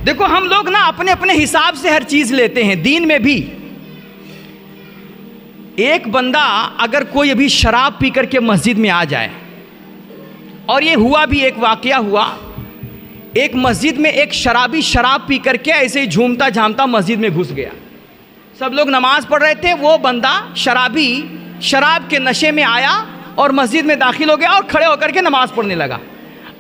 دیکھو ہم لوگ نا اپنے اپنے حساب سے ہر چیز لیتے ہیں، دین میں بھی۔ ایک بندہ اگر کوئی ابھی شراب پی کر کے مسجد میں آ جائے، اور یہ ہوا بھی، ایک واقعہ ہوا، ایک مسجد میں ایک شرابی شراب پی کر کے ایسے ہی جھومتا جھامتا مسجد میں گھس گیا۔ سب لوگ نماز پڑھ رہے تھے، وہ بندہ شرابی شراب کے نشے میں آیا اور مسجد میں داخل ہو گیا اور کھڑے ہو کر کے نماز پڑھنے لگا۔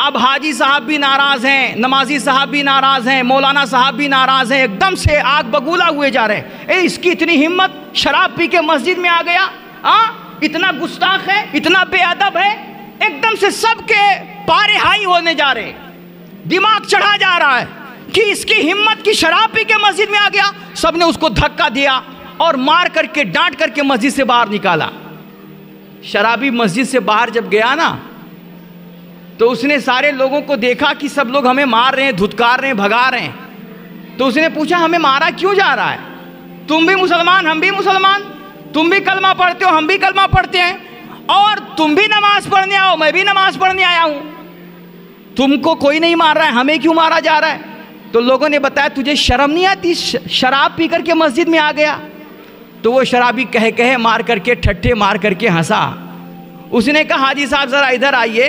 اب حاجی صاحب بھی ناراض ہیں، نمازی صاحب بھی ناراض ہیں، مولانا صاحب بھی ناراض ہیں، ایک دم سے آگ بگولا ہوئے جا رہے ہیں۔ اس کی اتنی ہمت، شراب پی کے مسجد میں آ گیا، اتنا گستاخ ہے، اتنا بے ادب ہے۔ ایک دم سے سب کے پارے ہائی ہونے جا رہے، دماغ چڑھا جا رہا ہے کہ اس کی ہمت کی شراب پی کے مسجد میں آ گیا۔ سب نے اس کو دھکا دیا اور مار کر کے ڈانٹ کر کے مسجد سے باہر نکالا۔ شرابی مسجد سے باہر جب گیا نا تو اس نے سارے لوگوں کو دیکھا کہ سب لوگ ہمیں مار رہے ہیں، دھتکار رہے ہیں، بھگا رہے ہیں، تو اس نے پوچھا ہمیں مارا کیوں جا رہا ہے؟ تم بھی مسلمان، ہم بھی مسلمان، تم بھی کلمہ پڑھتے ہو، ہم بھی کلمہ پڑھتے ہیں، اور تم بھی نماز پڑھنے آؤ، میں بھی نماز پڑھنے آیا ہوں، تم کو کوئی نہیں مار رہا ہے، ہمیں کیوں مارا جا رہا ہے؟ تو لوگوں نے بتایا تجھے شرم نہیں آتی، شراب پی کر کے مسجد میں آ گیا؟ تو وہ شرابی کہے مار کر کے، ٹھٹھے مار کر کے ہنسا۔ اس نے کہا حاجی صاحب ذرا ادھر آئیے،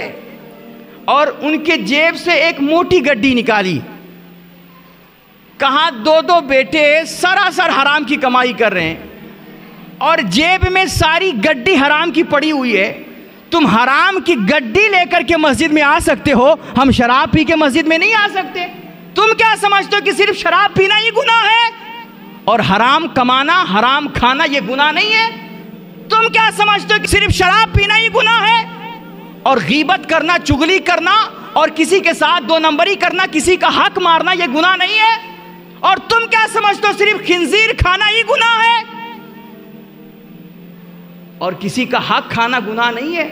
اور ان کے جیب سے ایک موٹی گڈی نکالی، کہا دو دو بیٹے سراسر حرام کی کمائی کر رہے ہیں اور جیب میں ساری گڈی حرام کی پڑی ہوئی ہے، تم حرام کی گڈی لے کر کے مسجد میں آ سکتے ہو، ہم شراب پی کے مسجد میں نہیں آ سکتے؟ تم کیا سمجھتے ہو کہ صرف شراب پینا ہی گناہ ہے اور حرام کمانا، حرام کھانا یہ گناہ نہیں ہے؟ تم کیا سمجھتے ہو کہ صرف شراب پینا ہی گناہ ہے اور غیبت کرنا، چغلی کرنا اور کسی کے ساتھ دو نمبری کرنا، کسی کا حق مارنا یہ گناہ نہیں ہے؟ اور تم کیا سمجھتے ہو صرف خنزیر کھانا ہی گناہ ہے اور کسی کا حق کھانا گناہ نہیں ہے؟